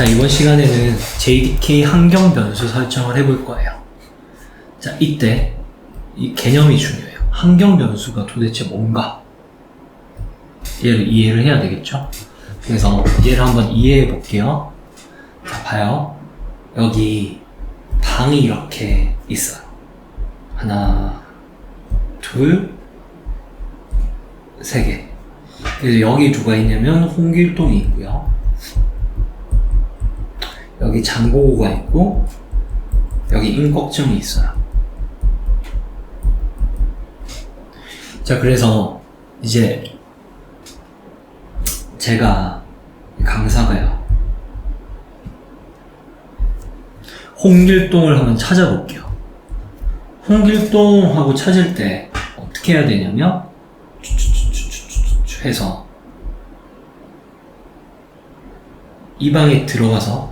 자, 이번 시간에는 JDK 환경 변수 설정을 해볼 거예요. 자, 이때 이 개념이 중요해요. 환경 변수가 도대체 뭔가? 얘를 이해를 해야 되겠죠? 그래서 얘를 한번 이해해 볼게요. 자, 봐요. 여기 방이 이렇게 있어요. 하나, 둘, 세 개. 그래서 여기 누가 있냐면 홍길동이 있고요. 여기 장보고가 있고, 여기 임꺽정이 있어요. 자, 그래서 이제 제가 강사가요, 홍길동을 한번 찾아볼게요. 홍길동하고 찾을 때 어떻게 해야 되냐면 해서 이 방에 들어가서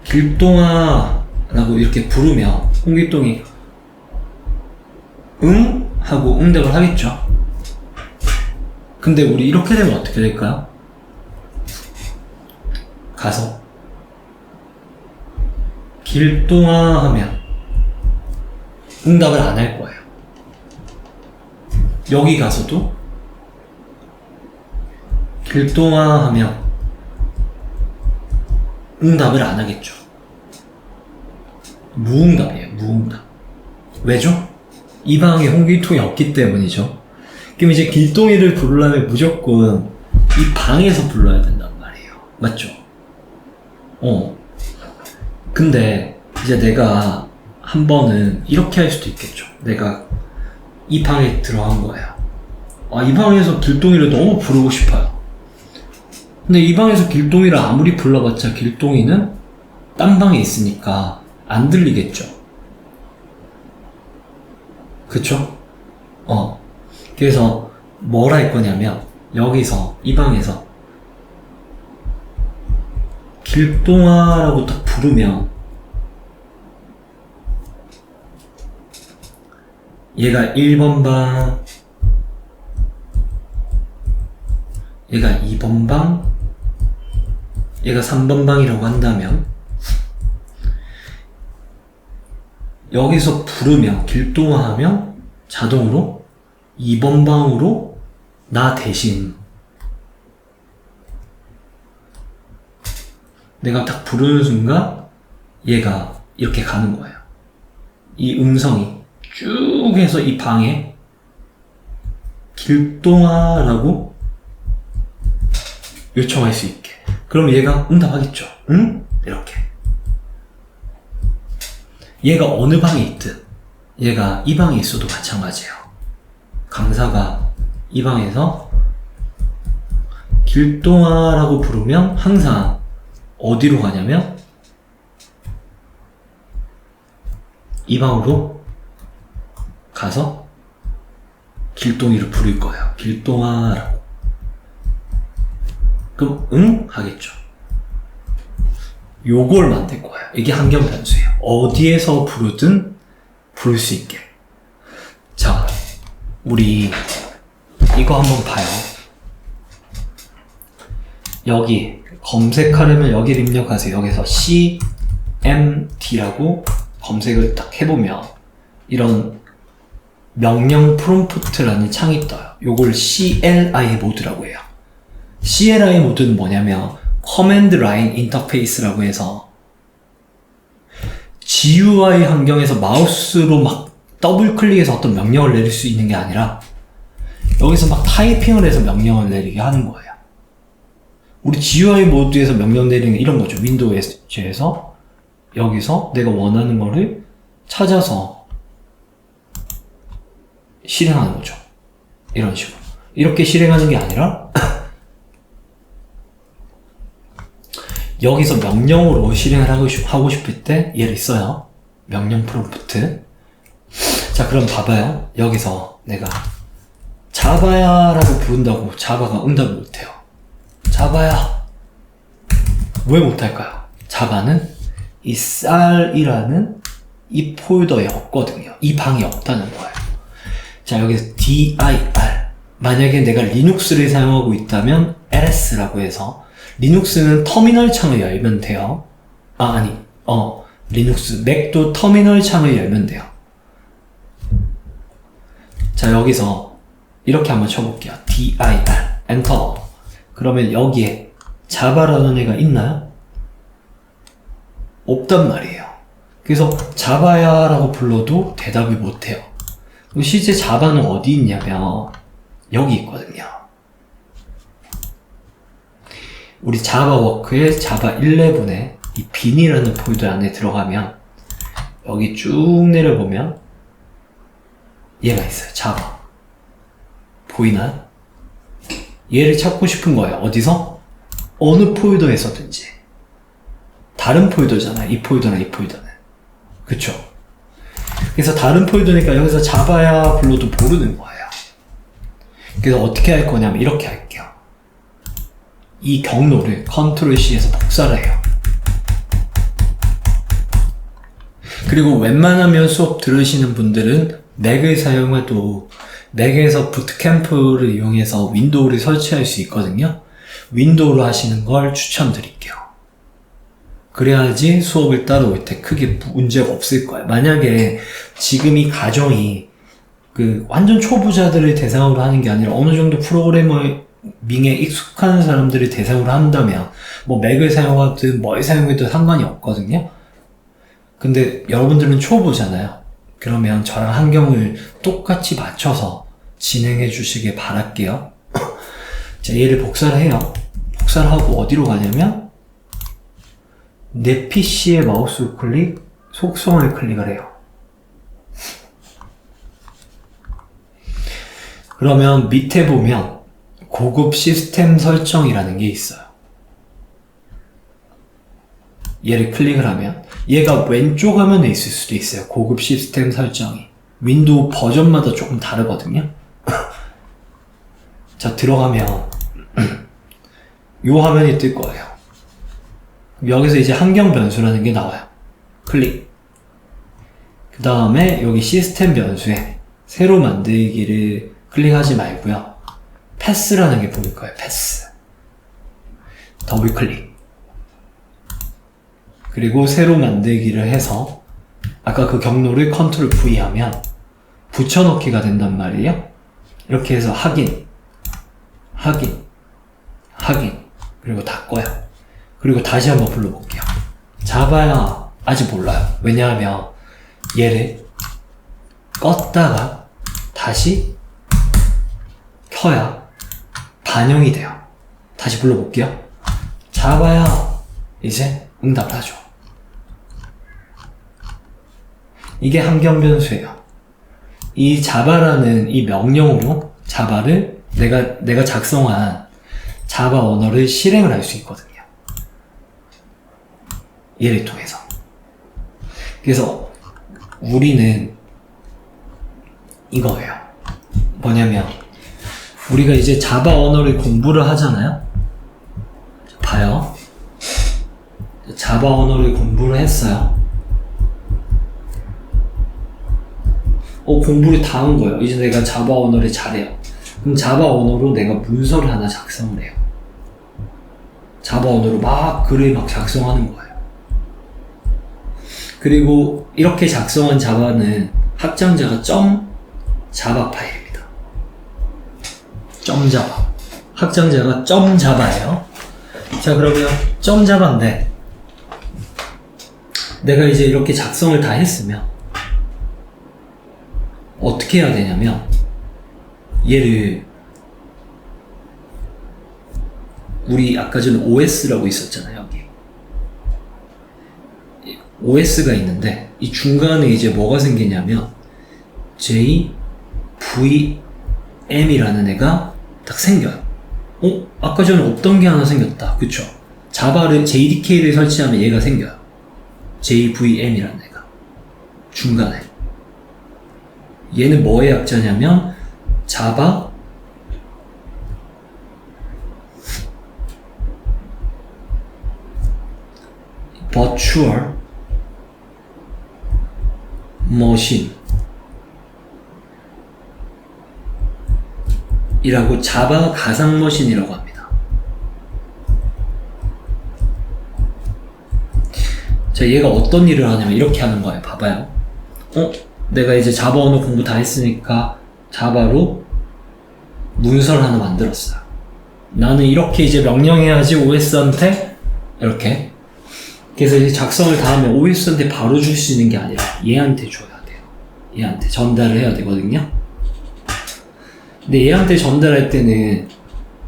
길동아 라고 이렇게 부르면 홍길동이 응? 하고 응답을 하겠죠. 근데 우리 이렇게 되면 어떻게 될까요? 가서 길동아 하면 응답을 안 할 거예요. 여기 가서도 길동아 하면 응답을 안 하겠죠. 무응답이에요, 무응답. 왜죠? 이 방에 홍길동이 없기 때문이죠. 그럼 이제 길동이를 부르려면 무조건 이 방에서 불러야 된단 말이에요. 맞죠? 근데 이제 내가 한 번은 이렇게 할 수도 있겠죠. 내가 이 방에 들어간 거예요. 이 방에서 길동이를 너무 부르고 싶어요. 근데 이 방에서 길동이를 아무리 불러봤자 길동이는 딴 방에 있으니까 안 들리겠죠. 그쵸? 그래서 뭘 할 거냐면 여기서 이 방에서 길동아라고 딱 부르면 얘가 1번 방, 얘가 2번 방, 얘가 3번 방이라고 한다면 여기서 부르면 길동아 하면 자동으로 2번 방으로 나 대신 내가 딱 부르는 순간 얘가 이렇게 가는 거예요. 이 음성이 쭉 해서 이 방에 길동아라고 요청할 수 있게. 그럼 얘가 응답하겠죠. 응? 이렇게. 얘가 어느 방에 있든 얘가 이 방에 있어도 마찬가지예요. 강사가 이 방에서 길동아라고 부르면 항상 어디로 가냐면 이 방으로 가서 길동이를 부를 거예요. 길동아라고. 그럼 응? 하겠죠. 요걸 만들 거예요. 이게 환경 변수예요. 어디에서 부르든 부를 수 있게. 자, 우리 이거 한번 봐요. 여기 검색하려면 여기를 입력하세요. 여기서 CMD라고 검색을 딱 해보면 이런 명령 프롬프트라는 창이 떠요. 요걸 CLI 모드라고 해요. CLI 모드는 뭐냐면 커맨드 라인 인터페이스라고 해서 GUI 환경에서 마우스로 막 더블 클릭해서 어떤 명령을 내릴 수 있는 게 아니라 여기서 막 타이핑을 해서 명령을 내리게 하는 거예요. 우리 GUI 모드에서 명령 내리는 게 이런 거죠. 윈도우에서 여기서 내가 원하는 거를 찾아서 실행하는 거죠. 이런 식으로. 이렇게 실행하는 게 아니라 여기서 명령으로 실행을 하고 싶을 때 얘를 써요. 명령 프롬프트. 자, 그럼 봐봐요. 여기서 내가 자바야 라고 부른다고 자바가 응답을 못해요. 자바야. 왜 못할까요? 자바는 이 쌀이라는 이 폴더에 없거든요. 이 방에 없다는 거예요. 자, 여기서 dir. 만약에 내가 리눅스를 사용하고 있다면 ls라고 해서 리눅스는 터미널 창을 열면 돼요. 리눅스, 맥도 터미널 창을 열면 돼요. 자, 여기서 이렇게 한번 쳐볼게요. dir, 엔터. 그러면 여기에 자바라는 애가 있나요? 없단 말이에요. 그래서 자바야 라고 불러도 대답을 못해요. 실제 자바는 어디 있냐면 여기 있거든요. 우리 자바워크의 자바 11에 이 bin이라는 폴더 안에 들어가면 여기 쭉 내려보면 얘가 있어요. 자바. 보이나요? 얘를 찾고 싶은 거예요. 어디서? 어느 폴더에서든지. 다른 폴더잖아요. 이 폴더랑 이 폴더는. 그쵸? 그래서 다른 폴더니까 여기서 자바야 불러도 모르는 거예요. 그래서 어떻게 할 거냐면 이렇게 할게요. 이 경로를 컨트롤 C에서 복사를 해요. 그리고 웬만하면 수업 들으시는 분들은 맥을 사용해도 맥에서 부트캠프를 이용해서 윈도우를 설치할 수 있거든요. 윈도우로 하시는 걸 추천드릴게요. 그래야지 수업을 따라올 때 크게 문제가 없을 거예요. 만약에 지금 이 과정이 완전 초보자들을 대상으로 하는 게 아니라 어느 정도 프로그래밍에 익숙한 사람들을 대상으로 한다면 뭐 맥을 사용하든 뭘 사용해도 상관이 없거든요. 근데 여러분들은 초보잖아요. 그러면 저랑 환경을 똑같이 맞춰서 진행해 주시길 바랄게요. 자, 얘를 복사를 해요. 복사를 하고 어디로 가냐면 내 PC의 마우스 우클릭, 속성을 클릭을 해요. 그러면 밑에 보면 고급 시스템 설정이라는 게 있어요. 얘를 클릭을 하면 얘가 왼쪽 화면에 있을 수도 있어요. 고급 시스템 설정이. 윈도우 버전마다 조금 다르거든요. 자, 들어가면 요 화면이 뜰 거예요. 여기서 이제 환경 변수라는 게 나와요. 클릭. 그 다음에 여기 시스템 변수에 새로 만들기를 클릭하지 말고요. 패스라는 게 보일 거예요. 패스. 더블 클릭. 그리고 새로 만들기를 해서 아까 그 경로를 컨트롤 V 하면 붙여넣기가 된단 말이에요. 이렇게 해서 확인, 그리고 닫고요. 그리고 다시 한번 불러볼게요. 자바야 아직 몰라요. 왜냐하면 얘를 껐다가 다시 켜야 반영이 돼요. 다시 불러볼게요. 자바야, 이제 응답을 하죠. 이게 환경 변수예요. 이 자바라는 이 명령으로 자바를 내가 작성한 자바 언어를 실행을 할 수 있거든요. 얘를 통해서. 그래서 우리는 이거예요. 뭐냐면 우리가 이제 자바 언어를 공부를 하잖아요. 봐요. 자바 언어를 공부를 했어요. 공부를 다 한 거예요. 이제 내가 자바 언어를 잘해요. 그럼 자바 언어로 내가 문서를 하나 작성을 해요. 자바 언어로 막 글을 막 작성하는 거예요. 그리고 이렇게 작성한 자바는 확장자가 .java 파일입니다. .java. 확장자가 .java예요. 자, 그러면 .java인데 내가 이제 이렇게 작성을 다 했으면 어떻게 해야 되냐면 얘를 우리 아까 전에 OS라고 있었잖아요. 여기 OS가 있는데 이 중간에 이제 뭐가 생기냐면 JVM이라는 애가 딱 생겨요. 아까 전에 없던 게 하나 생겼다. 그쵸? 자바를 JDK를 설치하면 얘가 생겨요. JVM이라는 애가 중간에. 얘는 뭐의 약자냐면 자바 Virtual Machine 이라고 자바 가상 머신이라고 합니다. 자, 얘가 어떤 일을 하냐면 이렇게 하는 거예요. 봐봐요. 내가 이제 자바 언어 공부 다 했으니까 자바로 문서를 하나 만들었어요. 나는 이렇게 이제 명령해야지 OS한테 이렇게. 그래서 이제 작성을 다 하면 OS한테 바로 줄 수 있는 게 아니라 얘한테 줘야 돼요. 얘한테 전달을 해야 되거든요. 근데 얘한테 전달할 때는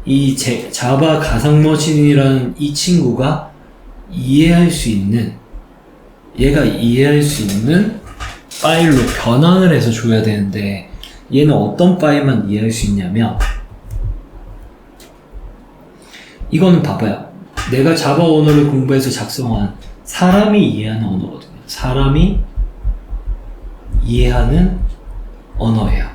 이 자바 가상머신이라는 이 친구가 이해할 수 있는, 얘가 이해할 수 있는 파일로 변환을 해서 줘야 되는데, 얘는 어떤 파일만 이해할 수 있냐면, 이거는 봐봐요. 내가 자바 언어를 공부해서 작성한 사람이 이해하는 언어거든요. 사람이 이해하는 언어예요.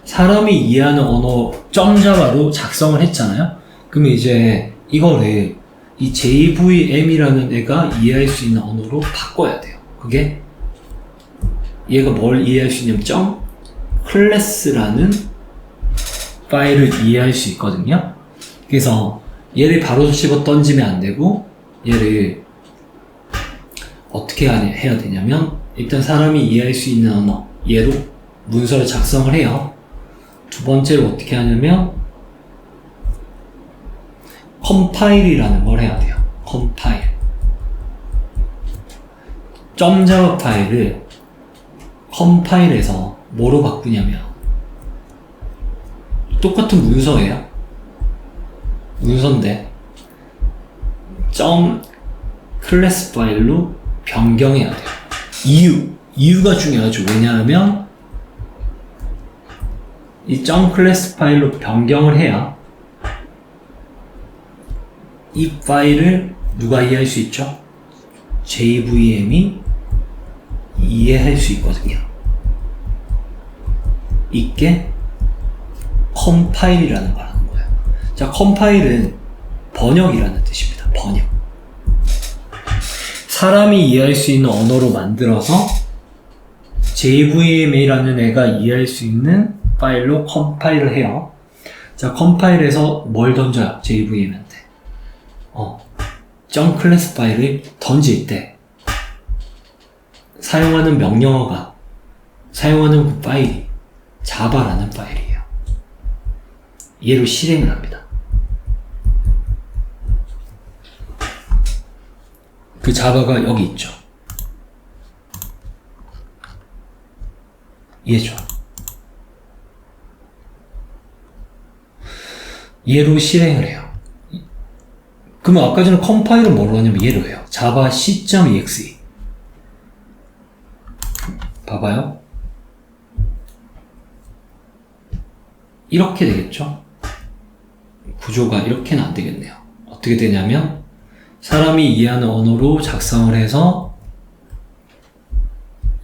사람이 이해하는 언어 .java로 작성을 했잖아요. 그러면 이제 이거를 이 JVM이라는 애가 이해할 수 있는 언어로 바꿔야 돼요. 그게 얘가 뭘 이해할 수 있냐면 .class라는 파일을 이해할 수 있거든요. 그래서 얘를 바로 집어 던지면 안 되고, 얘를 어떻게 해야 되냐면, 일단 사람이 이해할 수 있는 언어, 얘로 문서를 작성을 해요. 두 번째로 어떻게 하냐면 컴파일이라는 걸 해야 돼요. 컴파일. .java 파일을 컴파일해서 뭐로 바꾸냐면, 똑같은 문서예요. 문서인데 .class 파일로 변경해야 돼요. 이유가 중요하죠. 왜냐하면 이 .class 파일로 변경을 해야 이 파일을 누가 이해할 수 있죠? JVM이 이해할 수 있거든요. 이게 컴파일이라는 걸 하는 거예요. 자, 컴파일은 번역이라는 뜻입니다. 번역. 사람이 이해할 수 있는 언어로 만들어서 JVM이라는 애가 이해할 수 있는 파일로 컴파일을 해요. 자, 컴파일해서 뭘 던져요? JVM한테. .class 파일을 던질 때 사용하는 명령어가, 사용하는 그 파일이 자바라는 파일이에요. 얘로 실행을 합니다. 그 자바가 여기 있죠. 얘죠. 얘로 실행을 해요. 그러면 아까 전에 컴파일은 뭐로 하냐면 얘로 해요. java c.exe. 봐봐요. 이렇게 되겠죠? 구조가 이렇게는 안 되겠네요. 어떻게 되냐면 사람이 이해하는 언어로 작성을 해서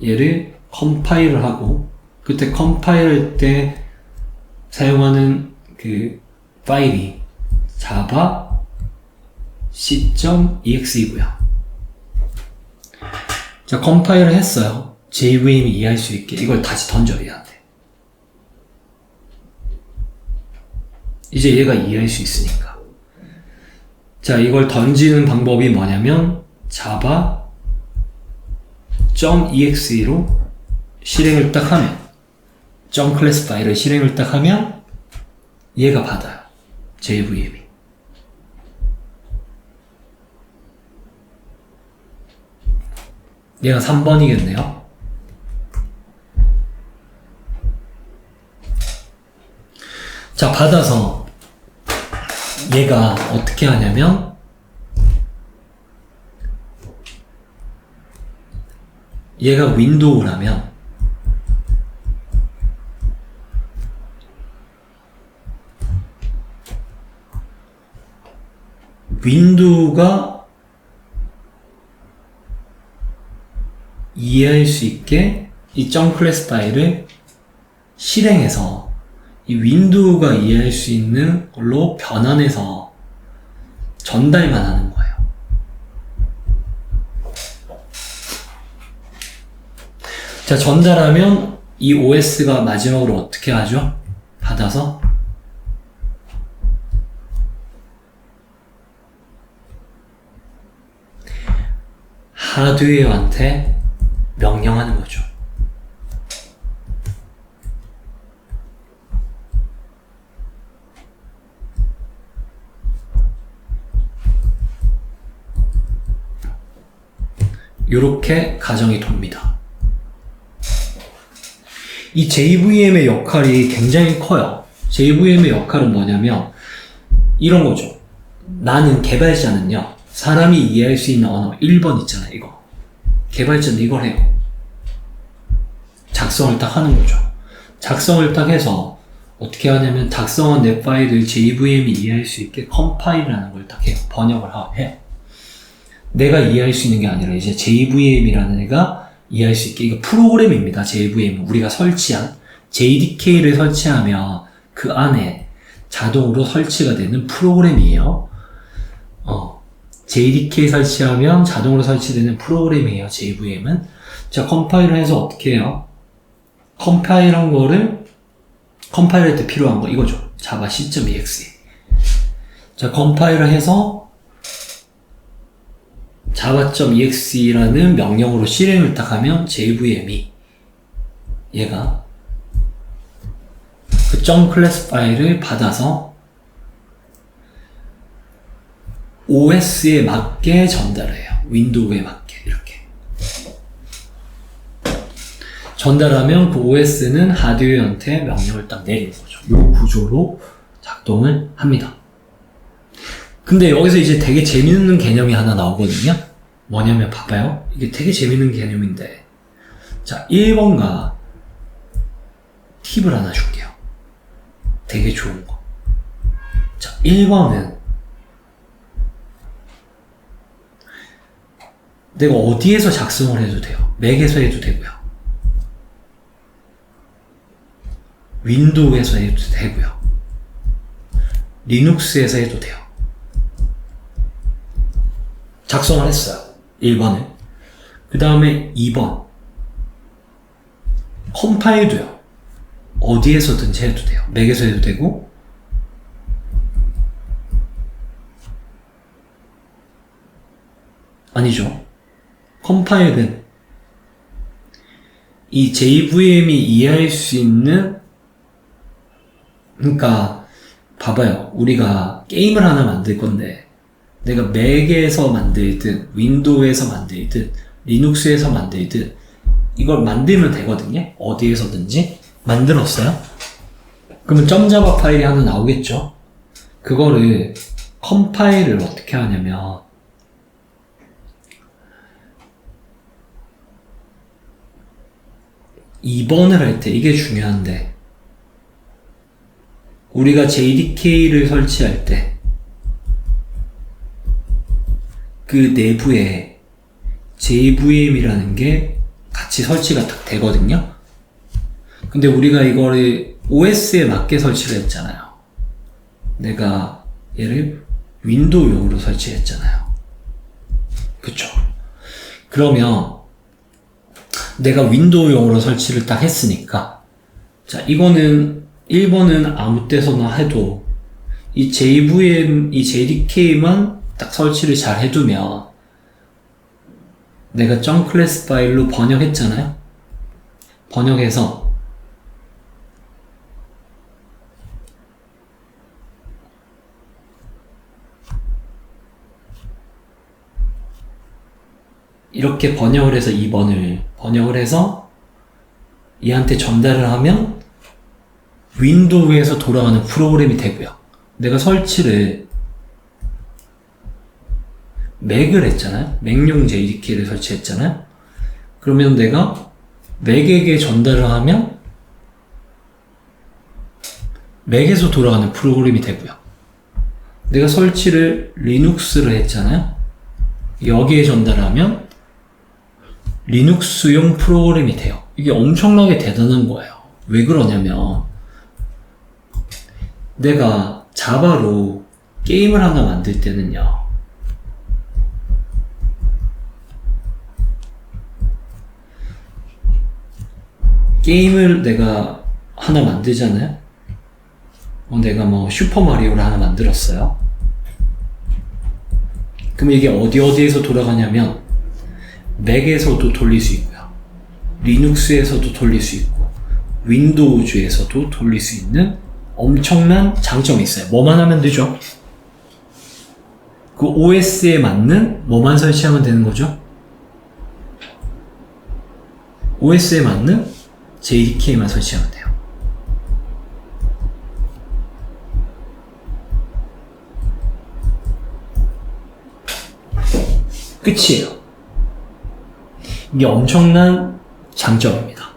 얘를 컴파일을 하고, 그때 컴파일할 때 사용하는 그 파일이 java c.exe고요. 자, 컴파일을 했어요. JVM이 이해할 수 있게 이걸 다시 던져야 돼. 이제 얘가 이해할 수 있으니까. 자, 이걸 던지는 방법이 뭐냐면 java.exe로 실행을 딱 하면, .class 파일을 실행을 딱 하면 얘가 받아요. JVM이. 얘가 3번이겠네요. 자, 받아서 얘가 어떻게 하냐면 얘가 윈도우라면 윈도우가 이해할 수 있게 이 .class 파일을 실행해서 이 윈도우가 이해할 수 있는 걸로 변환해서 전달만 하는 거예요. 자, 전달하면 이 OS가 마지막으로 어떻게 하죠? 받아서 하드웨어한테 명령하는 거죠. 요렇게 가정이 돕니다. 이 JVM의 역할이 굉장히 커요. JVM의 역할은 뭐냐면 이런 거죠. 나는 개발자는요, 사람이 이해할 수 있는 언어 1번 있잖아요. 이거 개발자는 이걸 해요. 작성을 딱 하는 거죠. 작성을 딱 해서 어떻게 하냐면 작성한 내 파일을 JVM이 이해할 수 있게 컴파일이라는 걸 딱 해요. 번역을 해요. 내가 이해할 수 있는 게 아니라 이제 JVM이라는 애가 이해할 수 있게, 이거 프로그램입니다. JVM은 우리가 설치한 JDK를 설치하면 그 안에 자동으로 설치가 되는 프로그램이에요. JDK 설치하면 자동으로 설치되는 프로그램이에요. JVM은. 자, 컴파일을 해서 어떻게 해요? 컴파일한 거를 컴파일할 때 필요한 거 이거죠. java c.exe. 자, 컴파일을 해서 java.exe라는 명령으로 실행을 딱 하면 JVM이 얘가 그 .class 파일을 받아서 OS에 맞게 전달해요. 윈도우에 맞게 이렇게 전달하면 그 OS는 하드웨어한테 명령을 딱 내리는 거죠. 이 구조로 작동을 합니다. 근데 여기서 이제 되게 재밌는 개념이 하나 나오거든요. 뭐냐면 봐봐요. 이게 되게 재밌는 개념인데, 자, 1번가 팁을 하나 줄게요. 되게 좋은 거. 자, 1번은 내가 어디에서 작성을 해도 돼요. 맥에서 해도 되고요. 윈도우에서 해도 되고요. 리눅스에서 해도 돼요. 작성을 했어요. 1번을. 그 다음에 2번. 컴파일도요. 어디에서든지 해도 돼요. 맥에서 해도 되고, 아니죠. 컴파일은 이 JVM이 이해할 수 있는, 그러니까 봐봐요. 우리가 게임을 하나 만들 건데 내가 맥에서 만들든 윈도우에서 만들든 리눅스에서 만들든 이걸 만들면 되거든요. 어디에서든지 만들었어요. 그러면 .java 파일이 하나 나오겠죠. 그거를 컴파일을 어떻게 하냐면 (2번을) 할 때 이게 중요한데, 우리가 JDK를 설치할 때 그 내부에 JVM이라는 게 같이 설치가 딱 되거든요. 근데 우리가 이거를 OS에 맞게 설치를 했잖아요. 내가 얘를 윈도우용으로 설치했잖아요. 그쵸? 그러면 내가 윈도우용으로 설치를 딱 했으니까, 자, 이거는 1번은 아무 때서나 해도 이 JVM, 이 JDK만 딱 설치를 잘 해두면, 내가 .class 파일로 번역했잖아요. 번역해서 이렇게 번역을 해서 2번을 번역을 해서 얘한테 전달을 하면 윈도우에서 돌아가는 프로그램이 되고요. 내가 설치를 맥을 했잖아요. 맥용 JDK를 설치했잖아요. 그러면 내가 맥에게 전달을 하면 맥에서 돌아가는 프로그램이 되고요. 내가 설치를 리눅스를 했잖아요. 여기에 전달하면 리눅스용 프로그램이 돼요. 이게 엄청나게 대단한 거예요. 왜 그러냐면 내가 자바로 게임을 하나 만들 때는요, 게임을 내가 하나 만들잖아요. 내가 뭐 슈퍼마리오를 하나 만들었어요. 그럼 이게 어디에서 돌아가냐면 맥에서도 돌릴 수 있고요. 리눅스에서도 돌릴 수 있고 윈도우즈에서도 돌릴 수 있는 엄청난 장점이 있어요. 뭐만 하면 되죠? 그 OS에 맞는 뭐만 설치하면 되는 거죠? OS에 맞는 JDK만 설치하면 돼요. 끝이에요. 이게 엄청난 장점입니다.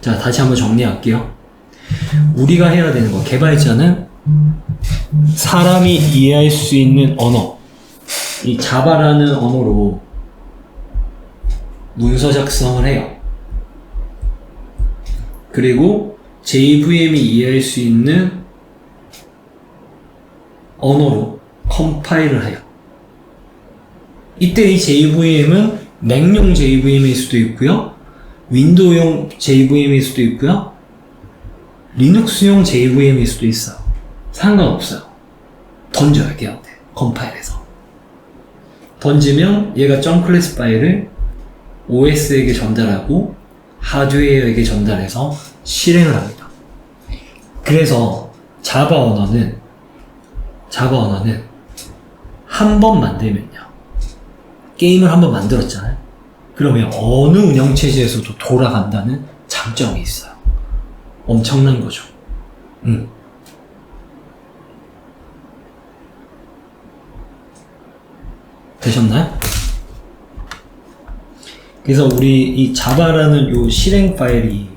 자, 다시 한번 정리할게요. 우리가 해야 되는 거, 개발자는 사람이 이해할 수 있는 언어, 이 자바라는 언어로 문서 작성을 해요. 그리고 JVM이 이해할 수 있는 언어로 컴파일을 해요. 이때 이 JVM은 맥용 JVM일 수도 있고요, 윈도우용 JVM일 수도 있고요, 리눅스용 JVM일 수도 있어요. 상관없어요. 던져야 돼요. 컴파일해서. 던지면 얘가 점클래스 파일을 OS에게 전달하고 하드웨어에게 전달해서 실행을 합니다. 그래서 자바 언어는 한 번 만들면요, 게임을 한 번 만들었잖아요. 그러면 어느 운영체제에서도 돌아간다는 장점이 있어요. 엄청난 거죠. 되셨나요? 그래서 우리 이 자바라는 요 실행 파일이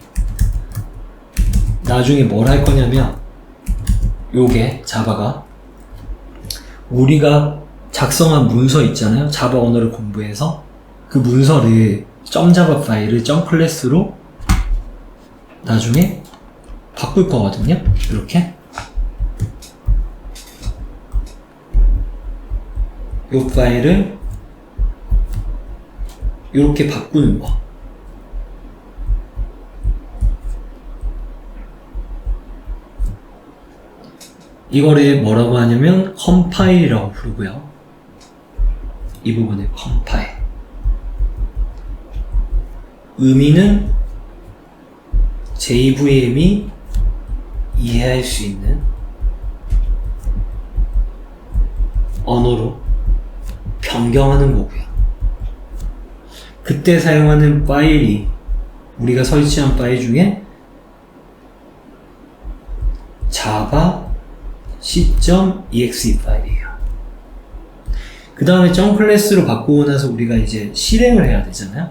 나중에 뭘 할 거냐면, 요게 자바가 우리가 작성한 문서 있잖아요. 자바 언어를 공부해서 그 문서를 점자바 파일을 점클래스로 나중에 바꿀 거거든요. 이렇게 이 파일을 이렇게 바꾸는 거. 이거를 뭐라고 하냐면 컴파일이라고 부르고요. 이 부분을 컴파일. 의미는 JVM이 이해할 수 있는 언어로 변경하는 거고요. 그때 사용하는 파일이 우리가 설치한 파일 중에 java c.exe 파일이에요. 그 다음에 점 클래스로 바꾸고 나서 우리가 이제 실행을 해야 되잖아요.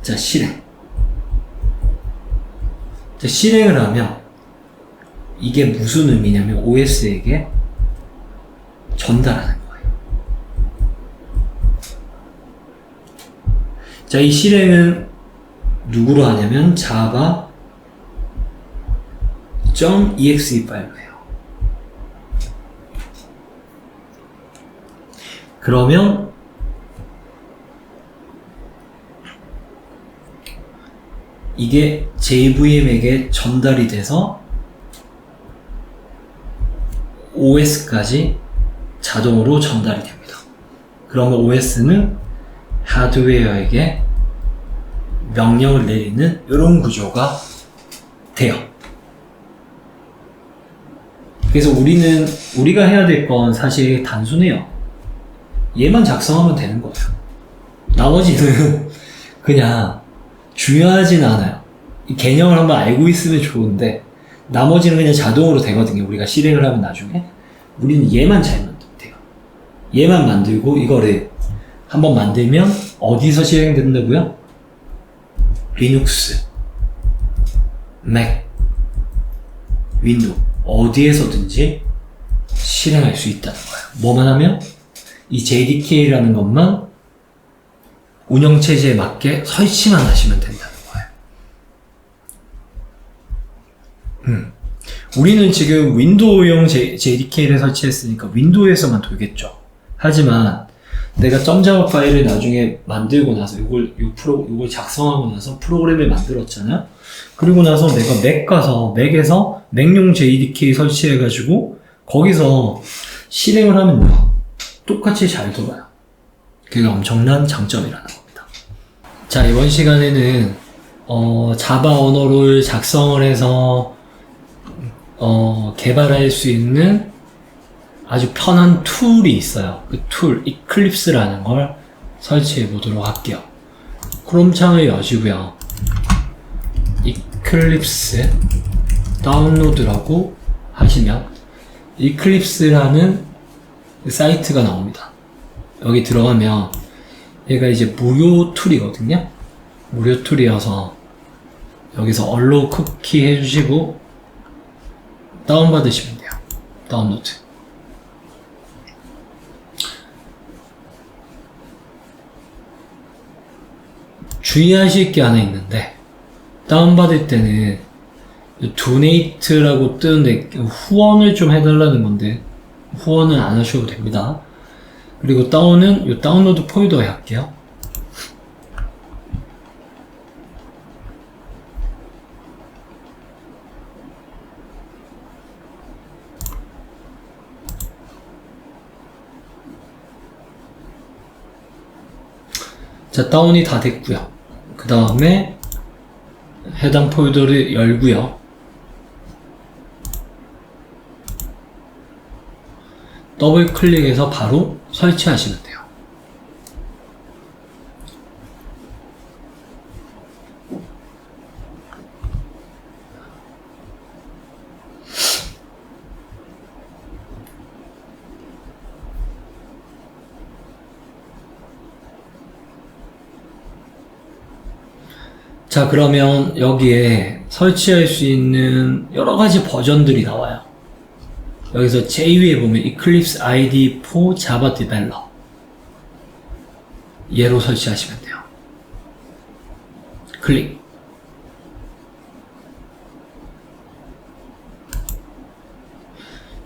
자, 실행을 하면 이게 무슨 의미냐면 OS에게 전달하는 거예요. 자, 이 실행은 누구로 하냐면 java.exe 파일로 해요. 그러면 이게 JVM에게 전달이 돼서 OS까지 자동으로 전달이 됩니다. 그러면 OS는 하드웨어에게 명령을 내리는 이런 구조가 돼요. 그래서 우리가 해야 될 건 사실 단순해요. 얘만 작성하면 되는 거예요. 나머지는 그냥 중요하진 않아요. 이 개념을 한번 알고 있으면 좋은데 나머지는 그냥 자동으로 되거든요. 우리가 실행을 하면 나중에 우리는 얘만 잘 만들면 돼요. 얘만 만들고 이거를 한번 만들면 어디서 실행된다고요? 리눅스, 맥, 윈도우 어디에서든지 실행할 수 있다는 거예요. 뭐만 하면? 이 JDK라는 것만 운영체제에 맞게 설치만 하시면 된다는 거예요. 우리는 지금 윈도우용 JDK를 설치했으니까 윈도우에서만 돌겠죠. 하지만 내가 점자바 파일을 나중에 만들고 나서 이걸 작성하고 나서 프로그램을 만들었잖아요. 그리고 나서 내가 맥 가서 맥에서 맥용 JDK 설치해가지고 거기서 실행을 하면요, 똑같이 잘 돌아요. 그게 엄청난 장점이라는 겁니다. 자, 이번 시간에는 자바 언어를 작성을 해서 개발할 수 있는 아주 편한 툴이 있어요. 그 툴, 이클립스라는 걸 설치해 보도록 할게요. 크롬 창을 여시고요. 이클립스 다운로드라고 하시면 이클립스라는 사이트가 나옵니다. 여기 들어가면 얘가 이제 무료 툴이거든요. 무료 툴이어서 여기서 얼로 쿠키 해주시고 다운받으시면 돼요. 다운로드. 주의하실 게 하나 있는데, 다운받을 때는 도네이트라고 뜨는데 후원을 좀 해달라는 건데 후원은 안 하셔도 됩니다. 그리고 다운은 이 다운로드 폴더에 할게요. 자, 다운이 다 됐고요. 그 다음에 해당 폴더를 열고요. 더블 클릭해서 바로 설치하시면 돼요. 자, 그러면 여기에 설치할 수 있는 여러 가지 버전들이 나와요. 여기서 제일 위에 보면 Eclipse IDE for Java Developer 얘로 설치하시면 돼요. 클릭.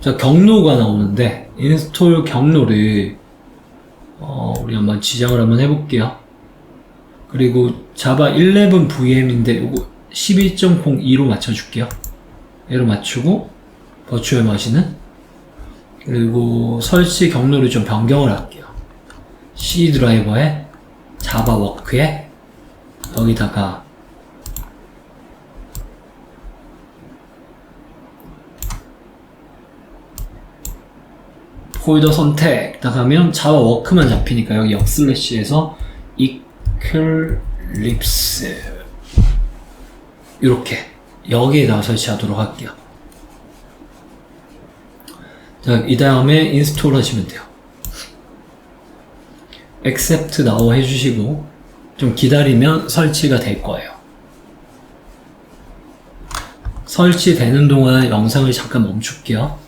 자, 경로가 나오는데 인스톨 경로를 우리 한번 지정을 한번 해볼게요. 그리고 자바 11 VM인데 이거 11.02로 맞춰줄게요. 얘로 맞추고 버추얼 머신은 그리고 설치 경로를 좀 변경을 할게요. C 드라이버에 자바 워크에 여기다가 폴더 선택 딱 하면 자바 워크만 잡히니까 여기 역슬래시에서 이클립스 이렇게 여기에다가 설치하도록 할게요. 자, 이 다음에 인스톨 하시면 돼요. accept now 해주시고 좀 기다리면 설치가 될 거예요. 설치되는 동안 영상을 잠깐 멈출게요.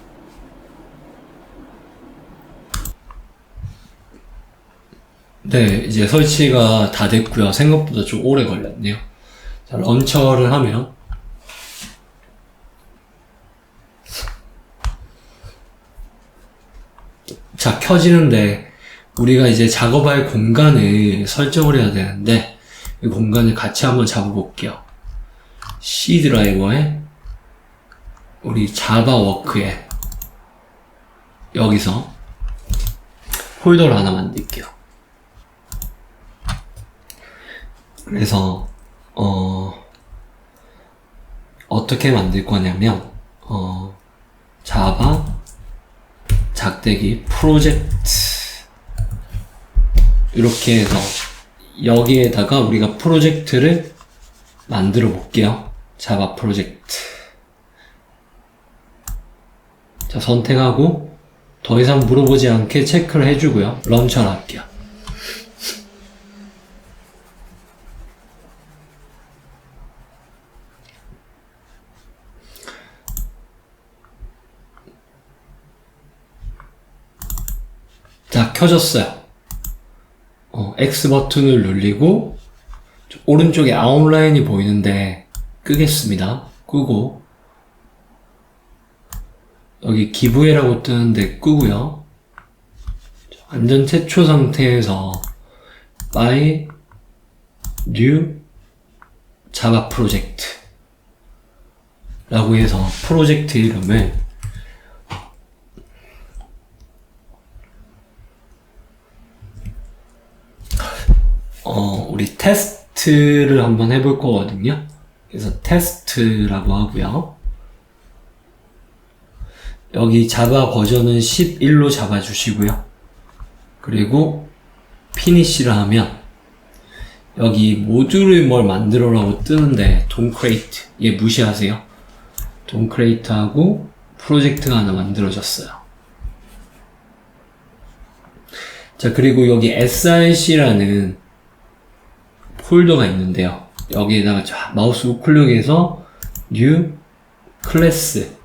네, 이제 설치가 다 됐고요. 생각보다 좀 오래 걸렸네요. 자, 런처를 하면 자, 켜지는데 우리가 이제 작업할 공간을 설정을 해야 되는데 이 공간을 같이 한번 잡아볼게요. C 드라이버에 우리 자바 워크에 여기서 폴더를 하나 만들게요. 그래서 어떻게 만들 거냐면 자바 작대기 프로젝트 이렇게 해서 여기에다가 우리가 프로젝트를 만들어 볼게요. 자바 프로젝트. 자, 선택하고 더 이상 물어보지 않게 체크를 해주고요. 런처를 할게요. 자, 켜졌어요. X 버튼을 누르고 오른쪽에 아웃라인이 보이는데 끄겠습니다. 끄고 여기 기부해라고 뜨는데 끄고요. 완전 최초 상태에서 by new java project 라고 해서 프로젝트 이름을 우리 테스트를 한번 해볼 거거든요. 그래서 테스트라고 하고요. 여기 자바 버전은 11로 잡아주시고요. 그리고 피니시를 하면 여기 모듈을 뭘 만들어라고 뜨는데 don't create 얘 무시하세요. don't create 하고 프로젝트가 하나 만들어졌어요. 자, 그리고 여기 src라는 폴더가 있는데요. 여기에다가 자, 마우스 우클릭해서 new 클래스,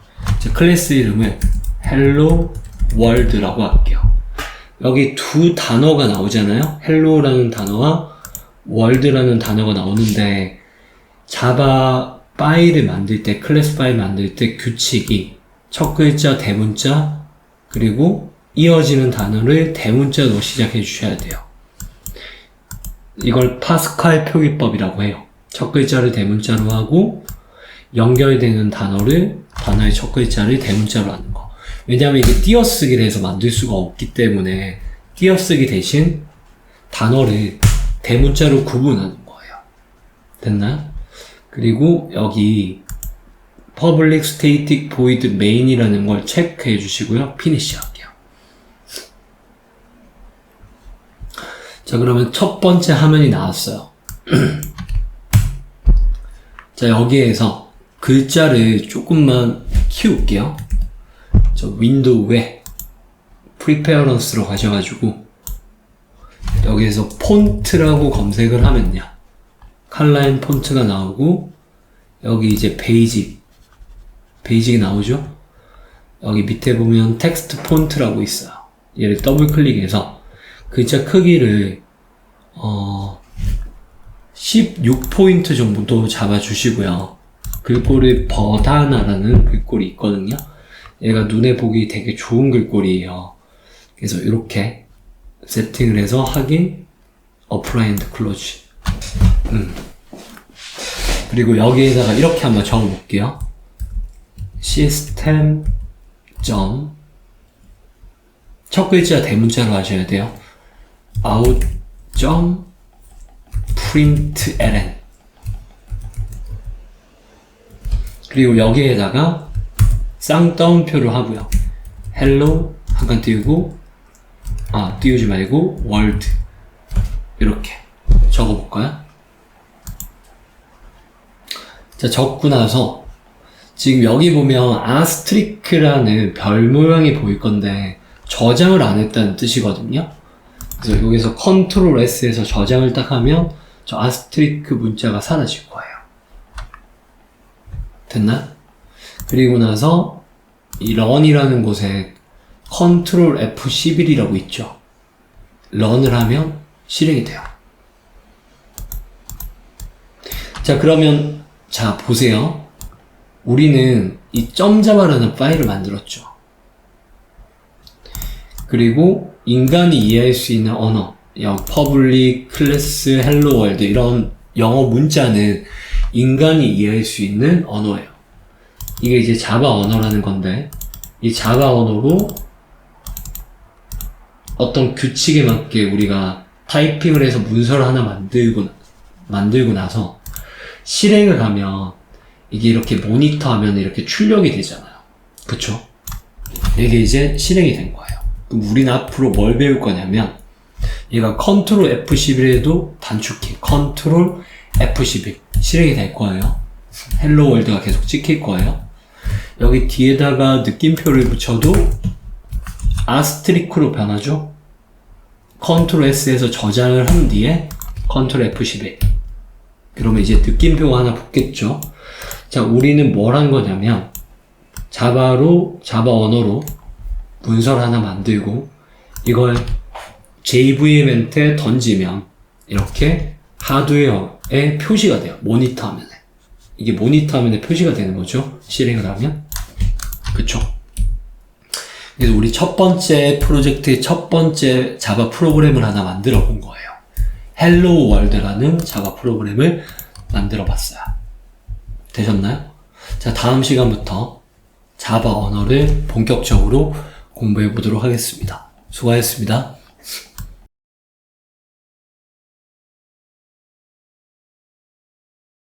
클래스 이름을 hello world라고 할게요. 여기 두 단어가 나오잖아요. hello라는 단어와 world라는 단어가 나오는데 자바 파일을 만들 때, 클래스 파일 만들 때 규칙이 첫 글자 대문자 그리고 이어지는 단어를 대문자로 시작해 주셔야 돼요. 이걸 파스칼 표기법이라고 해요. 첫 글자를 대문자로 하고 연결되는 단어의 첫 글자를 대문자로 하는 거. 왜냐하면 이게 띄어쓰기를 해서 만들 수가 없기 때문에 띄어쓰기 대신 단어를 대문자로 구분하는 거예요. 됐나요? 그리고 여기 public static void main이라는 걸 체크해 주시고요. finish 할게요. 자, 그러면 첫 번째 화면이 나왔어요. 자, 여기에서 글자를 조금만 키울게요. 저 윈도우에 preference로 가셔가지고 여기에서 폰트라고 검색을 하면요, 칼라인 폰트가 나오고 여기 이제 베이직이 나오죠. 여기 밑에 보면 텍스트 폰트라고 있어요. 얘를 더블 클릭해서 글자 크기를 16포인트 정도 잡아주시고요. 글꼴을 버다나라는 글꼴이 있거든요. 얘가 눈에 보기 되게 좋은 글꼴이에요. 그래서 이렇게 세팅을 해서 확인, apply and close. 그리고 여기에다가 이렇게 한번 적어볼게요. 시스템 첫 글자 대문자로 하셔야 돼요. out println. 그리고 여기에다가 쌍따옴표를 하고요. hello 한 칸 띄우고, 띄우지 말고 world 이렇게 적어볼까요? 자, 적고 나서 지금 여기 보면 아스트리크라는 별 모양이 보일 건데 저장을 안 했다는 뜻이거든요. 그래서 여기서 컨트롤 S에서 저장을 딱 하면 저 아스트리크 문자가 사라질 거예요. 됐나? 그리고 나서 이 run이라는 곳에 컨트롤 F11이라고 있죠. run을 하면 실행이 돼요. 자, 그러면 자, 보세요. 우리는 이 점자바라는 파일을 만들었죠. 그리고 인간이 이해할 수 있는 언어, public, class, hello world 이런 영어 문자는 인간이 이해할 수 있는 언어예요. 이게 이제 자바 언어라는 건데, 이 자바 언어로 어떤 규칙에 맞게 우리가 타이핑을 해서 문서를 하나 만들고 나서 실행을 하면 이게 이렇게 모니터 화면에 이렇게 출력이 되잖아요. 그쵸? 이게 이제 실행이 된 거예요. 그럼 우리는 앞으로 뭘 배울 거냐면, 얘가 컨트롤 F11에도 단축키 컨트롤 F11 실행이 될 거예요. 헬로 월드가 계속 찍힐 거예요. 여기 뒤에다가 느낌표를 붙여도 아스트리크로 변하죠. 컨트롤 S에서 저장을 한 뒤에 컨트롤 F11. 그러면 이제 느낌표가 하나 붙겠죠. 자, 우리는 뭘 한 거냐면 자바 언어로 문서를 하나 만들고 이걸 JVM한테 던지면 이렇게 하드웨어에 표시가 돼요. 모니터 화면에. 이게 모니터 화면에 표시가 되는 거죠. 실행을 하면. 그쵸? 그래서 우리 첫 번째 프로젝트의 첫 번째 자바 프로그램을 하나 만들어 본 거예요. 헬로 월드라는 자바 프로그램을 만들어 봤어요. 되셨나요? 자, 다음 시간부터 자바 언어를 본격적으로 공부해 보도록 하겠습니다. 수고하셨습니다.